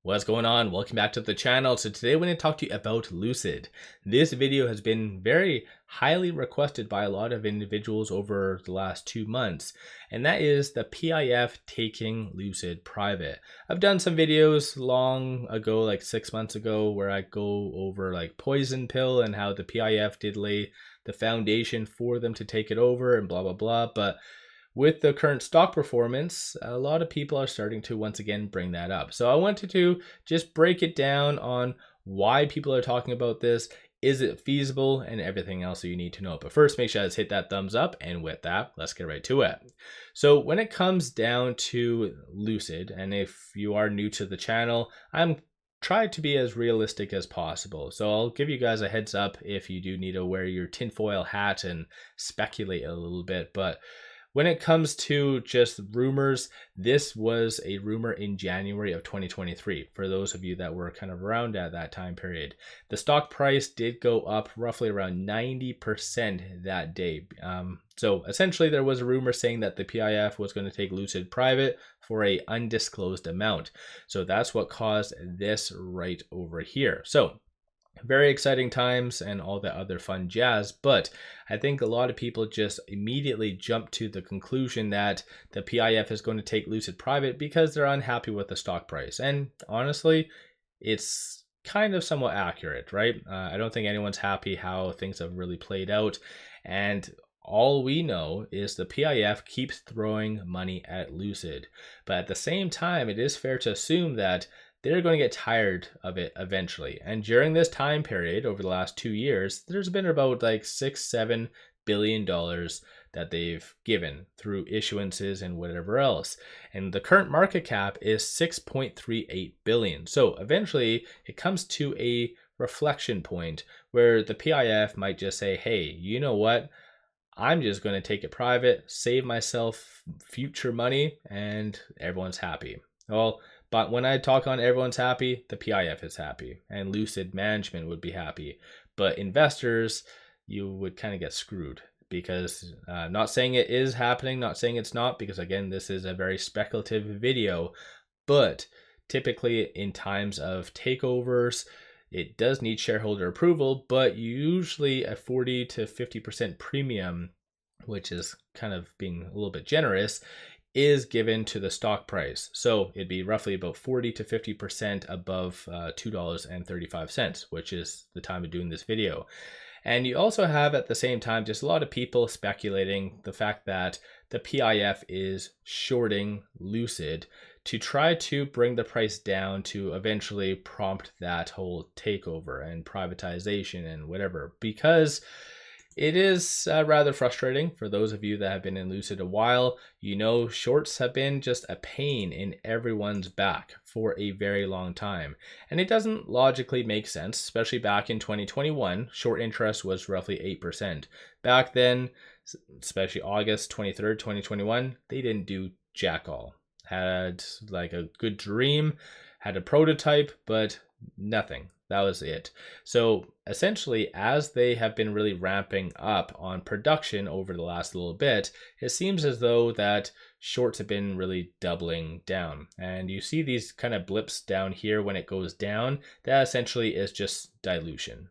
What's going on? Welcome back to the channel. So today we're going to talk to you about Lucid. This video has been very highly requested by a lot of individuals over the last 2 months, and that is the PIF taking Lucid private. I've done some videos long ago, like 6 months ago, where I go over like poison pill and how the PIF did lay the foundation for them to take it over and blah, blah, blah. But with the current stock performance, a lot of people are starting to once again bring that up. So I wanted to just break it down on why people are talking about this, is it feasible, and everything else that you need to know. But first, make sure to hit that thumbs up, and with that, let's get right to it. So when it comes down to Lucid, and if you are new to the channel, I'm trying to be as realistic as possible. So I'll give you guys a heads up if you do need to wear your tinfoil hat and speculate a little bit. But when it comes to just rumors, this was a rumor in January of 2023, for those of you that were kind of around at that time period. The stock price did go up roughly around 90% that day. So essentially there was a rumor saying that the PIF was going to take Lucid private for an undisclosed amount. So that's what caused this right over here. So very exciting times and all the other fun jazz, but I think a lot of people just immediately jump to the conclusion that the PIF is going to take Lucid private because they're unhappy with the stock price. And honestly, it's kind of somewhat accurate, right? I don't think anyone's happy how things have really played out. And all we know is the PIF keeps throwing money at Lucid. But at the same time, it is fair to assume that they're going to get tired of it eventually. And during this time period, over the last 2 years, there's been about like $6-7 billion that they've given through issuances and whatever else. And the current market cap is $6.38 billion. So eventually it comes to a reflection point where the PIF might just say, hey, you know what? I'm just going to take it private, save myself future money, and everyone's happy. Well, but when I talk on everyone's happy, the PIF is happy and Lucid management would be happy. But investors, you would kind of get screwed because not saying it is happening, not saying it's not, because again, this is a very speculative video. But typically in times of takeovers, it does need shareholder approval, but usually a 40 to 50% premium, which is kind of being a little bit generous, is given to the stock price. So it'd be roughly about 40 to 50% above $2.35, which is the time of doing this video. And you also have at the same time just a lot of people speculating the fact that the PIF is shorting Lucid to try to bring the price down to eventually prompt that whole takeover and privatization and whatever, because it is rather frustrating for those of you that have been in Lucid a while. You know, shorts have been just a pain in everyone's back for a very long time. And it doesn't logically make sense, especially back in 2021, short interest was roughly 8%. Back then, especially August 23rd, 2021, they didn't do jack all. Had like a good dream, had a prototype, but nothing. That was it. So essentially, as they have been really ramping up on production over the last little bit, it seems as though that shorts have been really doubling down. And you see these kind of blips down here when it goes down. That essentially is just dilution,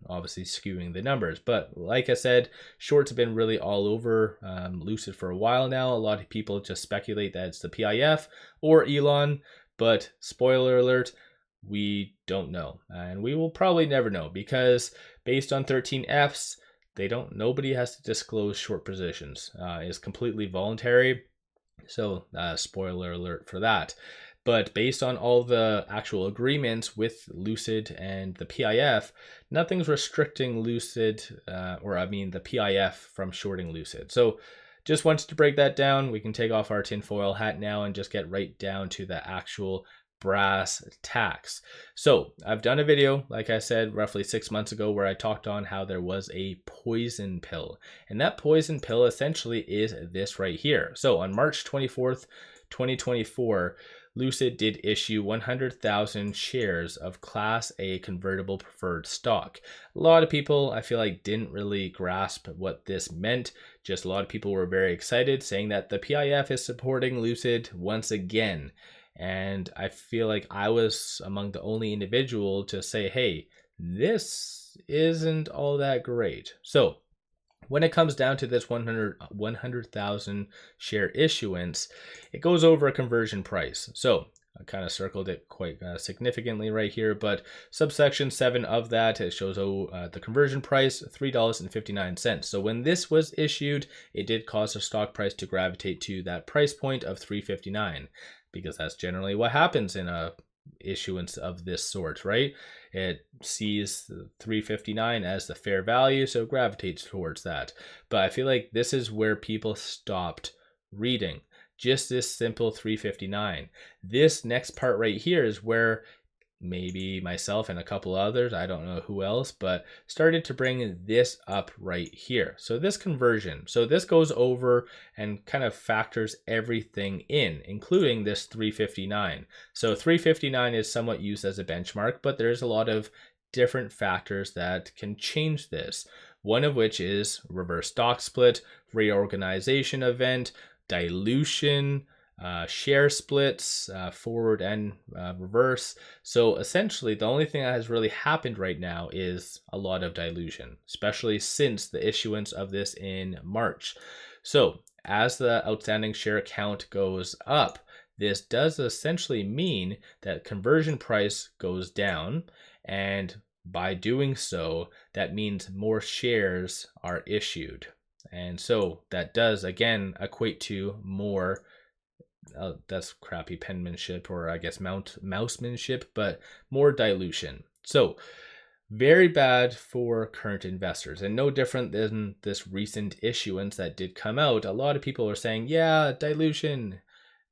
obviously skewing the numbers. But like I said, shorts have been really all over Lucid for a while now. A lot of people just speculate that it's the PIF or Elon, but spoiler alert, we don't know, and we will probably never know, because based on 13Fs, nobody has to disclose short positions. It's completely voluntary. So spoiler alert for that. But based on all the actual agreements with Lucid and the PIF, nothing's restricting Lucid, the PIF from shorting Lucid. So just wanted to break that down. We can take off our tinfoil hat now and just get right down to the actual brass tacks. So I've done a video, like I said, roughly 6 months ago, where I talked on how there was a poison pill, and that poison pill essentially is this right here. So on March 24th, 2024, Lucid did issue 100,000 shares of Class A convertible preferred stock. A lot of people, I feel like, didn't really grasp what this meant. Just a lot of people were very excited, saying that the PIF is supporting Lucid once again. And I feel like I was among the only individual to say, hey, this isn't all that great. So when it comes down to this 100,000 share issuance, it goes over a conversion price. So I kind of circled it quite significantly right here, but subsection 7 of that, it shows the conversion price, $3.59. So when this was issued, it did cause the stock price to gravitate to that price point of $3.59, because that's generally what happens in a issuance of this sort, right? It sees $3.59 as the fair value, so it gravitates towards that. But I feel like this is where people stopped reading. Just this simple $3.59. This next part right here is where maybe myself and a couple others, I don't know who else, but started to bring this up right here. So this conversion, so this goes over and kind of factors everything in, including this $3.59. So $3.59 is somewhat used as a benchmark, but there's a lot of different factors that can change this. One of which is reverse stock split, reorganization event, dilution, share splits, forward and reverse. So essentially the only thing that has really happened right now is a lot of dilution, especially since the issuance of this in March. So as the outstanding share count goes up, this does essentially mean that conversion price goes down, and by doing so, that means more shares are issued. And so that does again equate to more that's crappy penmanship, or I guess mousemanship, but more dilution. So very bad for current investors, and no different than this recent issuance that did come out. A lot of people are saying, yeah, dilution.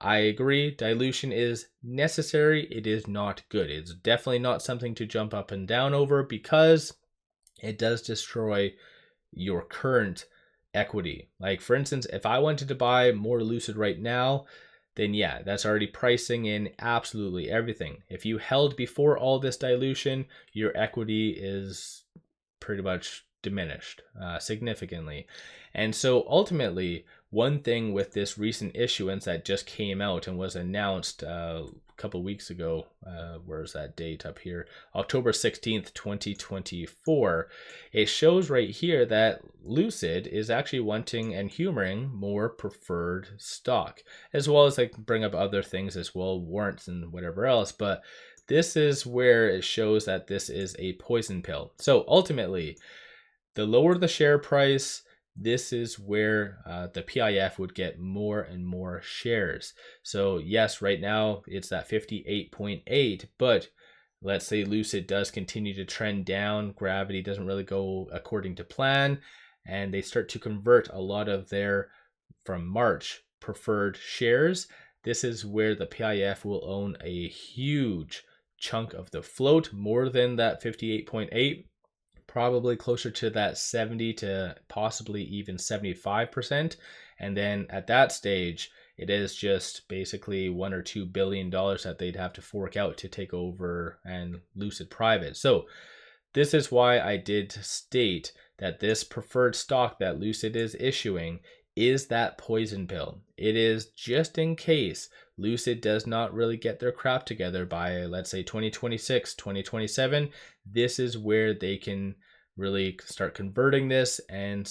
I agree, dilution is necessary. It is not good. It's definitely not something to jump up and down over, because it does destroy your current equity. Like for instance, if I wanted to buy more Lucid right now, then yeah, that's already pricing in absolutely everything. If you held before all this dilution, your equity is pretty much diminished significantly. And so ultimately, one thing with this recent issuance that just came out and was announced a couple weeks ago, where's that date up here? October 16th, 2024. It shows right here that Lucid is actually wanting and humoring more preferred stock, as well as like bring up other things as well, warrants and whatever else. But this is where it shows that this is a poison pill. So ultimately, the lower the share price, this is where the PIF would get more and more shares. So yes, right now it's at 58.8, but let's say Lucid does continue to trend down, Gravity doesn't really go according to plan, and they start to convert a lot of their, from March, preferred shares. This is where the PIF will own a huge chunk of the float, more than that 58.8. Probably closer to that 70 to possibly even 75%. And then at that stage, it is just basically $1 or $2 billion that they'd have to fork out to take over and Lucid private. So this is why I did state that this preferred stock that Lucid is issuing is that poison pill. It is just in case Lucid does not really get their crap together by, let's say, 2026, 2027. This is where they can really start converting this and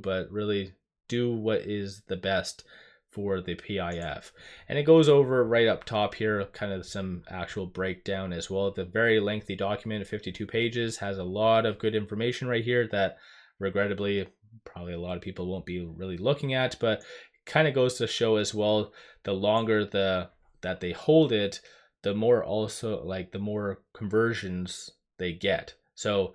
but really do what is the best for the PIF. And it goes over right up top here, kind of some actual breakdown as well. The very lengthy document of 52 pages has a lot of good information right here that regrettably probably a lot of people won't be really looking at, but it kind of goes to show as well, the longer that they hold it, the more also like the more conversions they get. So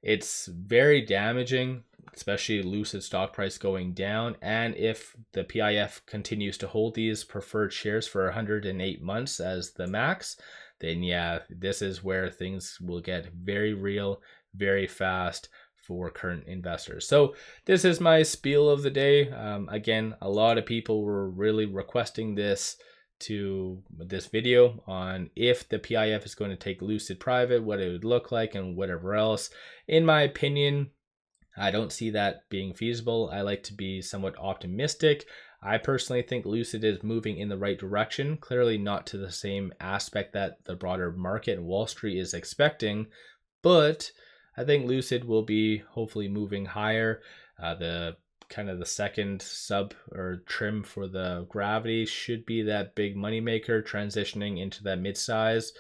it's very damaging, especially Lucid stock price going down. And if the PIF continues to hold these preferred shares for 108 months as the max, then yeah, this is where things will get very real, very fast for current investors. So this is my spiel of the day. Again, a lot of people were really requesting this video on if the PIF is going to take Lucid private, what it would look like and whatever else. In my opinion, I don't see that being feasible. I like to be somewhat optimistic. I personally think Lucid is moving in the right direction, clearly not to the same aspect that the broader market and Wall Street is expecting, but I think Lucid will be hopefully moving higher. The kind of the second sub or trim for the Gravity should be that big moneymaker, transitioning into that mid-size.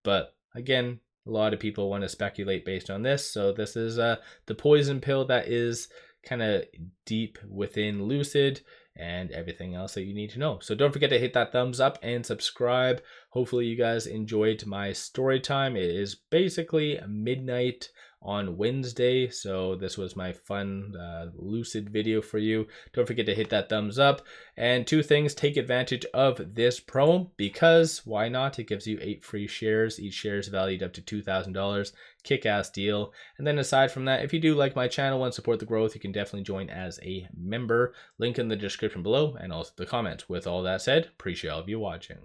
But again, a lot of people want to speculate based on this. So this is the poison pill that is kind of deep within Lucid and everything else that you need to know. So don't forget to hit that thumbs up and subscribe. Hopefully you guys enjoyed my story time. It is basically midnight on Wednesday, so this was my fun Lucid video for you. Don't forget to hit that thumbs up. And two things, take advantage of this promo, because why not? It gives you 8 free shares. Each share is valued up to $2,000. Kick-ass deal. And then aside from that, if you do like my channel and support the growth, you can definitely join as a member. Link in the description below and also the comments. With all that said, appreciate all of you watching.